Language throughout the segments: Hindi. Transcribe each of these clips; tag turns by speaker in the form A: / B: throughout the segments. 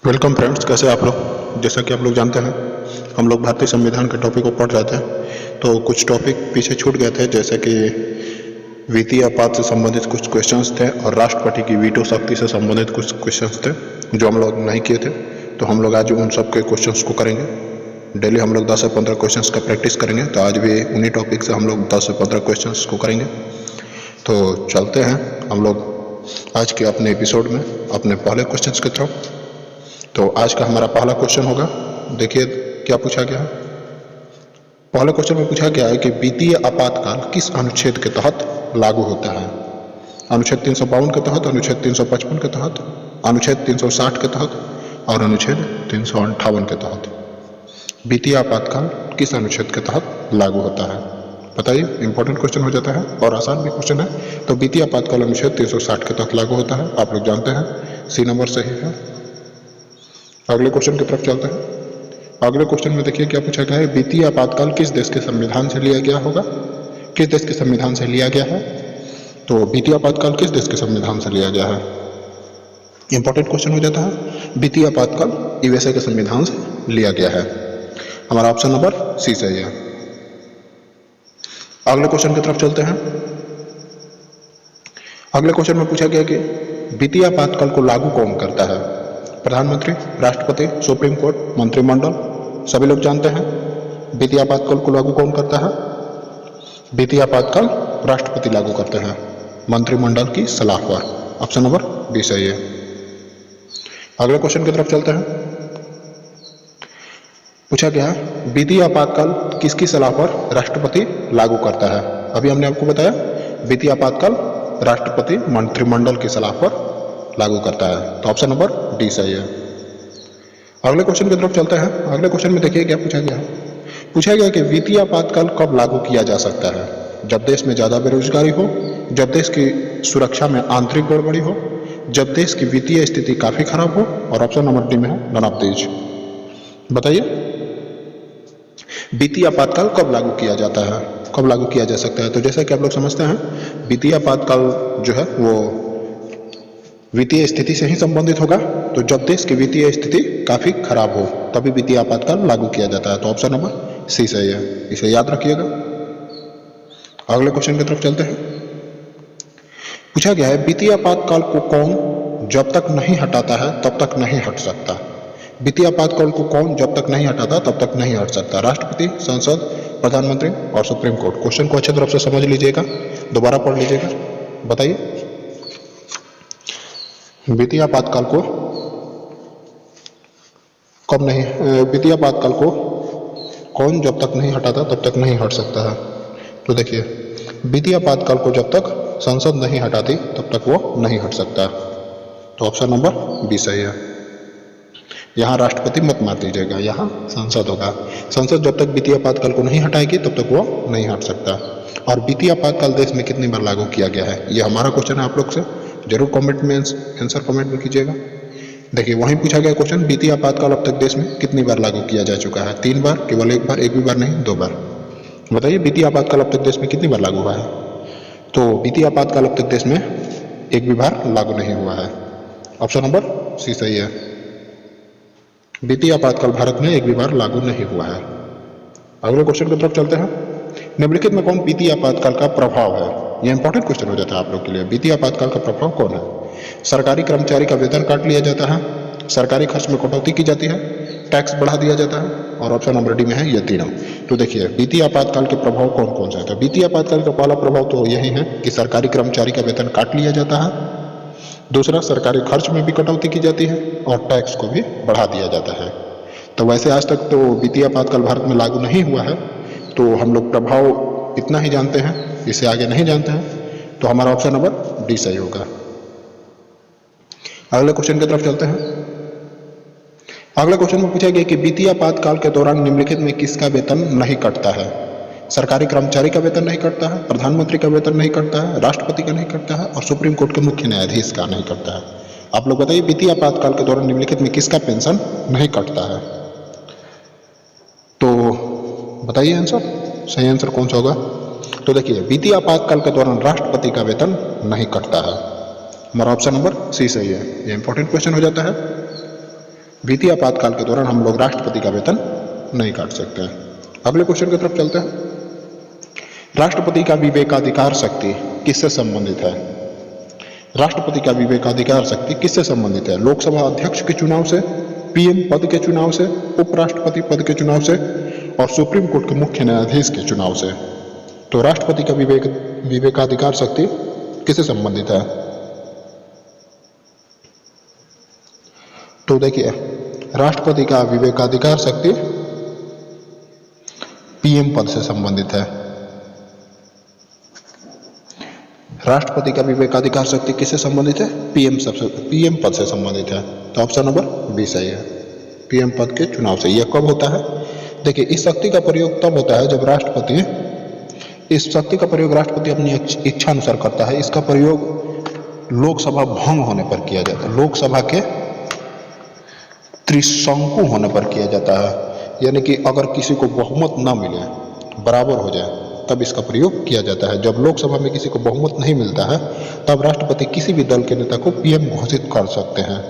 A: वेलकम फ्रेंड्स, कैसे आप लोग। जैसा कि आप लोग जानते हैं, हम लोग भारतीय संविधान के टॉपिक को पढ़ रहे थे, तो कुछ टॉपिक पीछे छूट गए थे, जैसे कि वित्तीय आपात से संबंधित कुछ क्वेश्चंस थे और राष्ट्रपति की वीटो शक्ति से संबंधित कुछ क्वेश्चंस थे जो हम लोग नहीं किए थे। तो हम लोग आज उन सब के क्वेश्चंस को करेंगे। डेली हम लोग 10 से 15 क्वेश्चंस का प्रैक्टिस करेंगे, तो आज भी उन्हीं टॉपिक से हम लोग 10 से 15 क्वेश्चंस को करेंगे। तो चलते हैं हम लोग आज के अपने एपिसोड में अपने पहले क्वेश्चंस की तरफ। तो आज का हमारा पहला क्वेश्चन होगा, देखिए क्या पूछा गया है। पहले क्वेश्चन में पूछा गया है कि वित्तीय आपातकाल किस अनुच्छेद के तहत लागू होता है। अनुच्छेद 352 के तहत, अनुच्छेद 355 के तहत, अनुच्छेद 360 के तहत और अनुच्छेद 358 के तहत वित्तीय आपातकाल किस अनुच्छेद के तहत लागू होता है। बताइए, इंपॉर्टेंट क्वेश्चन हो जाता है और आसान भी क्वेश्चन है। तो वित्तीय आपातकाल अनुच्छेद 360 के तहत लागू होता है, आप लोग जानते हैं, सी नंबर सही है। अगले क्वेश्चन की तरफ चलते हैं। अगले क्वेश्चन में देखिए क्या पूछा गया है, वित्तीय आपातकाल किस देश के संविधान से लिया गया होगा। किस देश के संविधान से लिया गया है। तो वित्तीय आपातकाल किस देश के संविधान से लिया गया है, इंपॉर्टेंट क्वेश्चन हो जाता है। वित्तीय आपातकाल यूएसए के संविधान से लिया गया है। हमारा ऑप्शन नंबर सी सही है। अगले क्वेश्चन की तरफ चलते हैं। अगले क्वेश्चन में पूछा गया कि वित्तीय आपातकाल को लागू कौन करता है। प्रधानमंत्री, राष्ट्रपति, सुप्रीम कोर्ट, मंत्रिमंडल। सभी लोग जानते हैं वित्तीय आपातकाल को लागू कौन करता है। वित्तीय आपातकाल राष्ट्रपति लागू करते हैं मंत्रिमंडल की सलाह पर। ऑप्शन नंबर बी सही है। अगले क्वेश्चन की तरफ चलते हैं। पूछा गया वित्तीय आपातकाल किसकी सलाह पर राष्ट्रपति लागू करता है। अभी हमने आपको बताया वित्तीय आपातकाल राष्ट्रपति मंत्रिमंडल की सलाह पर लागू करता है, तो ऑप्शन नंबर डी सही है। अगले क्वेश्चन की तरफ चलते हैं। अगले क्वेश्चन में देखिए क्या पूछा गया है। पूछा गया कि वित्तीय आपातकाल कब लागू किया जा सकता है। जब देश में ज्यादा बेरोजगारी हो, जब देश की सुरक्षा में आंतरिक गड़बड़ी हो, जब देश की वित्तीय स्थिति काफी खराब हो, और ऑप्शन नंबर डी में है नन ऑफ दीज। बताइए, वित्तीय आपातकाल कब लागू किया जाता है, कब लागू किया जा सकता है। तो जैसा कि आप लोग समझते हैं, वित्तीय आपातकाल जो है वो वित्तीय स्थिति से ही संबंधित होगा। तो जब देश की वित्तीय स्थिति काफी खराब हो तभी वित्तीय आपातकाल लागू किया जाता है, तो ऑप्शन नंबर सी सही है, इसे याद रखिएगा। अगले क्वेश्चन की तरफ चलते हैं। पूछा गया है वित्तीय आपातकाल को कौन जब तक नहीं हटाता है तब तक नहीं हट सकता। वित्तीय आपातकाल को कौन जब तक नहीं हटाता तब तक नहीं हट सकता। राष्ट्रपति, संसद, प्रधानमंत्री और सुप्रीम कोर्ट। क्वेश्चन को अच्छी तरफ से समझ लीजिएगा, दोबारा पढ़ लीजिएगा। बताइए, वित्तीय आपातकाल को कब नहीं, वित्तीय आपातकाल को कौन जब तक नहीं हटाता तब तक नहीं हट सकता है। तो देखिए, वित्तीय आपातकाल को जब तक संसद नहीं हटाती तब तक वो नहीं हट सकता, तो ऑप्शन नंबर बी सही है। यहाँ राष्ट्रपति मत मार दीजिएगा, यहाँ संसद होगा। संसद जब तक वित्तीय आपातकाल को नहीं हटाएगी तब तक वो नहीं हट सकता। और वित्तीय आपातकाल देश में कितनी बार लागू किया गया है, ये हमारा क्वेश्चन है आप लोग से, जरूर कमेंट में आंसर कमेंट में कीजिएगा। देखिए, वहीं पूछा गया क्वेश्चन, वित्तीय आपातकाल अब तक देश में कितनी बार लागू किया जा चुका है। 3 बार, केवल 1 बार, एक भी बार नहीं, 2 बार। बताइए, वित्तीय आपातकाल अब तक देश में कितनी बार लागू हुआ है। तो वित्तीय आपातकाल अब तक देश में एक भी बार लागू नहीं हुआ है, ऑप्शन नंबर सी सही है। वित्तीय आपातकाल भारत में एक भी बार लागू नहीं हुआ है। अगले क्वेश्चन की तरफ चलते हैं। निम्नलिखित में कौन वित्तीय आपातकाल का प्रभाव है। यह इंपॉर्टेंट क्वेश्चन हो जाता है आप लोग के लिए। वित्तीय आपातकाल का प्रभाव कौन है। सरकारी कर्मचारी का वेतन काट लिया जाता है, सरकारी खर्च में कटौती की जाती है, टैक्स बढ़ा दिया जाता है, और ऑप्शन नंबर डी में है ये तीनों। तो देखिए, वित्तीय आपातकाल के प्रभाव कौन कौन से है। तो वित्तीय आपातकाल का पहला प्रभाव तो यही है कि सरकारी कर्मचारी का वेतन काट लिया जाता है। दूसरा, सरकारी खर्च में भी कटौती की जाती है और टैक्स को भी बढ़ा दिया जाता है। तो वैसे आज तक तो वित्तीय आपातकाल भारत में लागू नहीं हुआ है, तो हम लोग प्रभाव इतना ही जानते हैं, इससे आगे नहीं जानते हैं, तो हमारा ऑप्शन नंबर डी सही होगा। अगले क्वेश्चन की तरफ चलते हैं। अगले क्वेश्चन में पूछा गया कि वित्तीय आपातकाल के दौरान निम्नलिखित में किसका वेतन नहीं कटता है। सरकारी कर्मचारी का वेतन नहीं कटता है, प्रधानमंत्री का वेतन नहीं कटता है, राष्ट्रपति का नहीं कटता है, और सुप्रीम कोर्ट के मुख्य न्यायाधीश का नहीं कटता है। आप लोग बताइए, वित्तीय आपातकाल के दौरान निम्नलिखित में किसका पेंशन नहीं कटता है। तो बताइए आंसर, सही आंसर कौन सा होगा। तो देखिए, वित्तीय आपातकाल के दौरान राष्ट्रपति का वेतन नहीं कटता है, हमारा ऑप्शन नंबर सी सही है। ये इंपॉर्टेंट क्वेश्चन हो जाता है। वित्तीय आपातकाल के दौरान हम लोग राष्ट्रपति का वेतन नहीं काट सकते हैं। अगले क्वेश्चन की तरफ चलते हैं। राष्ट्रपति का विवेकाधिकार शक्ति किससे संबंधित है? राष्ट्रपति का विवेकाधिकार शक्ति किससे संबंधित है? लोकसभा अध्यक्ष के चुनाव से, पीएम पद के चुनाव से, उपराष्ट्रपति पद के चुनाव से और सुप्रीम कोर्ट के मुख्य न्यायाधीश के चुनाव से। तो राष्ट्रपति का विवेकाधिकार शक्ति किससे संबंधित है? तो देखिए, राष्ट्रपति का विवेकाधिकार शक्ति पीएम पद से संबंधित है। राष्ट्रपति का विवेकाधिकार शक्ति किससे संबंधित है? पीएम पद से संबंधित है। तो ऑप्शन नंबर बी सही है, पीएम पद के चुनाव से। यह कब होता है? देखिए, इस शक्ति का प्रयोग तब होता है जब इस शक्ति का प्रयोग राष्ट्रपति अपनी इच्छा अनुसार करता है। इसका प्रयोग लोकसभा भंग होने पर किया जाता है, लोकसभा के त्रिशंकु होने पर किया जाता है। यानी कि अगर किसी को बहुमत ना मिले, बराबर हो जाए, तब इसका प्रयोग किया जाता है। जब लोकसभा में किसी को बहुमत नहीं मिलता है, तब राष्ट्रपति किसी भी दल के नेता को पीएम घोषित कर सकते हैं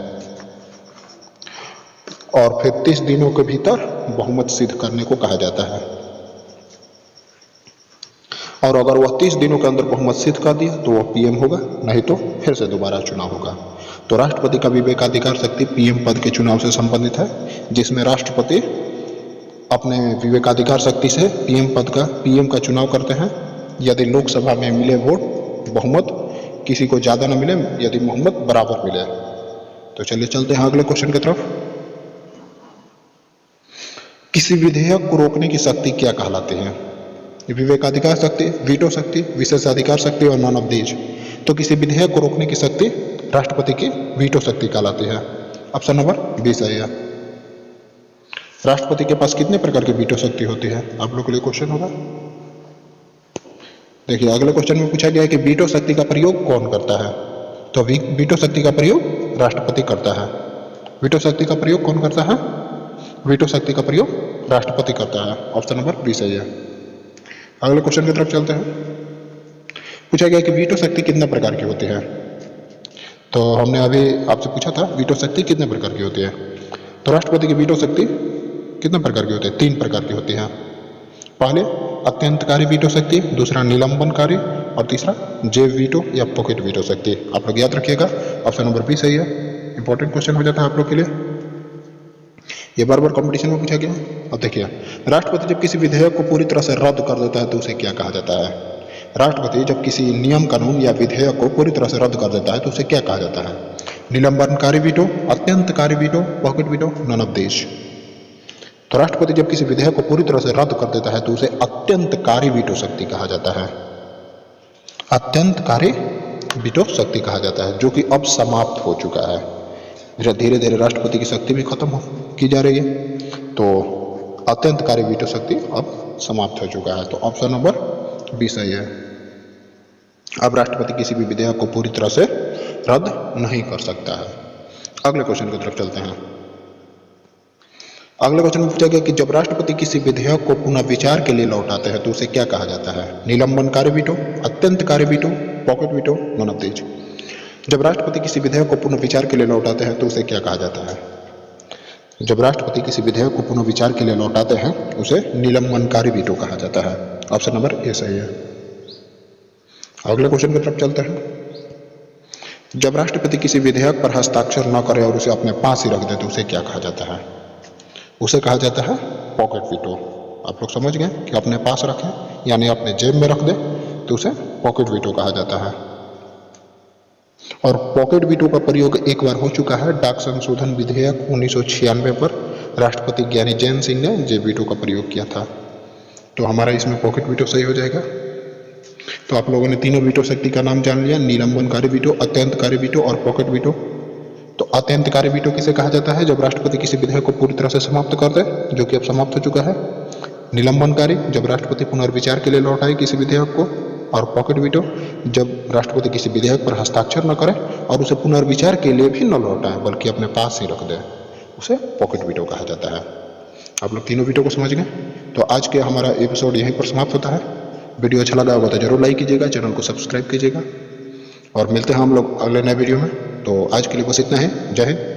A: और फिर 30 दिनों के भीतर बहुमत सिद्ध करने को कहा जाता है। और अगर वह 30 दिनों के अंदर बहुमत सिद्ध कर दिया तो वह पीएम होगा, नहीं तो फिर से दोबारा चुनाव होगा। तो राष्ट्रपति का विवेकाधिकार शक्ति पीएम पद के चुनाव से संबंधित है, जिसमें राष्ट्रपति अपने विवेकाधिकार शक्ति से पीएम का चुनाव करते हैं। यदि लोकसभा में मिले वोट, बहुमत किसी को ज़्यादा न मिले, यदि बहुमत बराबर मिले। तो चलिए चलते हैं अगले क्वेश्चन की तरफ। किसी विधेयक को रोकने की शक्ति क्या कहलाती है? विवेकाधिकार शक्ति, वीटो शक्ति, विशेषाधिकार शक्ति और नॉन ऑफ दीज। तो किसी विधेयक को रोकने की शक्ति राष्ट्रपति की वीटो शक्ति कहलाती है। ऑप्शन नंबर बी सही है। राष्ट्रपति के पास कितने प्रकार की वीटो शक्ति होती है? आप लोग के लिए क्वेश्चन होगा। देखिए, अगले क्वेश्चन में पूछा गया है कि वीटो शक्ति का प्रयोग कौन करता है? तो वीटो शक्ति का प्रयोग राष्ट्रपति करता है। वीटो शक्ति का प्रयोग कौन करता है? वीटो शक्ति का प्रयोग राष्ट्रपति करता है। ऑप्शन नंबर बी सही है। अगले क्वेश्चन की तरफ चलते हैं। पूछा गया कि वीटो शक्ति कितने प्रकार की होती है? तो हमने अभी आपसे पूछा था वीटो शक्ति कितने प्रकार की होती है। तो राष्ट्रपति की वीटो शक्ति कितने प्रकार की होती है? 3 प्रकार की होती है। पहले अत्यंतकारी वीटो शक्ति, दूसरा निलंबनकारी और तीसरा जैव वीटो या पॉकेट वीटो शक्ति। आप लोग याद रखिएगा, ऑप्शन नंबर बी सही है। इंपॉर्टेंट क्वेश्चन हो जाता है आप लोग के लिए, ये बार बार कंपटीशन में पूछा गया। अब देखिए, राष्ट्रपति जब किसी विधेयक को पूरी तरह से रद्द कर देता है तो उसे क्या कहा जाता है? राष्ट्रपति जब किसी नियम, कानून या विधेयक को पूरी तरह से रद्द कर देता है तो उसे क्या कहा जाता है? निलंबनकारी वीटो, अत्यंतकारी veto, pocket veto, none of these. तो राष्ट्रपति जब किसी विधेयक को पूरी तरह से रद्द कर देता है तो उसे अत्यंतकारी वीटो शक्ति कहा जाता है। अत्यंतकारी वीटो शक्ति कहा जाता है, जो कि अब समाप्त हो चुका है। धीरे धीरे राष्ट्रपति की शक्ति भी खत्म की जा रही है, तो अत्यंतकारी वीटो शक्ति अब समाप्त हो चुका है। तो ऑप्शन नंबर बी सही है। अब राष्ट्रपति किसी भी विधेयक को पूरी तरह से रद्द नहीं कर सकता है। अगले क्वेश्चन की तरफ चलते हैं। अगले क्वेश्चन में पूछा गया कि जब राष्ट्रपति किसी विधेयक को पुनः विचार के लिए लौटाते हैं तो उसे क्या कहा जाता है? निलंबनकारी वीटो, अत्यंतकारी veto, pocket veto, none of these. जब राष्ट्रपति किसी विधेयक को पुनः विचार के लिए लौटाते हैं तो उसे क्या कहा जाता है? जब राष्ट्रपति किसी विधेयक को पुनः विचार के लिए लौटाते हैं उसे निलंबनकारी वीटो कहा जाता है। ऑप्शन नंबर ए सही है। अगले क्वेश्चन की तरफ चलते हैं। जब राष्ट्रपति किसी विधेयक पर हस्ताक्षर न करे और उसे अपने पास ही रख दे तो उसे क्या कहा जाता है? उसे कहा जाता है पॉकेट वीटो। आप लोग समझ गए कि अपने पास रखें यानी अपने जेब में रख दे तो उसे पॉकेट वीटो कहा जाता है। और पॉकेट वीटो का प्रयोग एक बार हो चुका है, डाक संशोधन विधेयक 1996 पर राष्ट्रपति ज्ञानी जैन सिंह ने जे वीटो का प्रयोग किया था। तो हमारा इसमें पॉकेट वीटो सही हो जाएगा। तो आप लोगों ने तीनों वीटो शक्ति का नाम जान लिया, निलंबनकारी वीटो, अत्यंतकारी वीटो और पॉकेट वीटो। तो अत्यंतकारी वीटो किसे कहा जाता है? जब राष्ट्रपति किसी विधेयक को पूरी तरह से समाप्त कर दे, जो कि अब समाप्त हो चुका है। निलंबनकारी जब राष्ट्रपति पुनर्विचार के लिए लौटाए किसी विधेयक को, और पॉकेट वीटो जब राष्ट्रपति किसी विधेयक पर हस्ताक्षर न करे और उसे पुनर्विचार के लिए भी न लौटाए बल्कि अपने पास ही रख दे, उसे पॉकेट वीटो कहा जाता है। आप लोग तीनों वीटो को समझ गए। तो आज के हमारा एपिसोड यहीं पर समाप्त होता है। वीडियो अच्छा लगा होगा तो जरूर लाइक कीजिएगा, चैनल को सब्सक्राइब कीजिएगा और मिलते हैं हम लोग अगले नए वीडियो में। तो आज के लिए बस इतना ही। जय हिंद।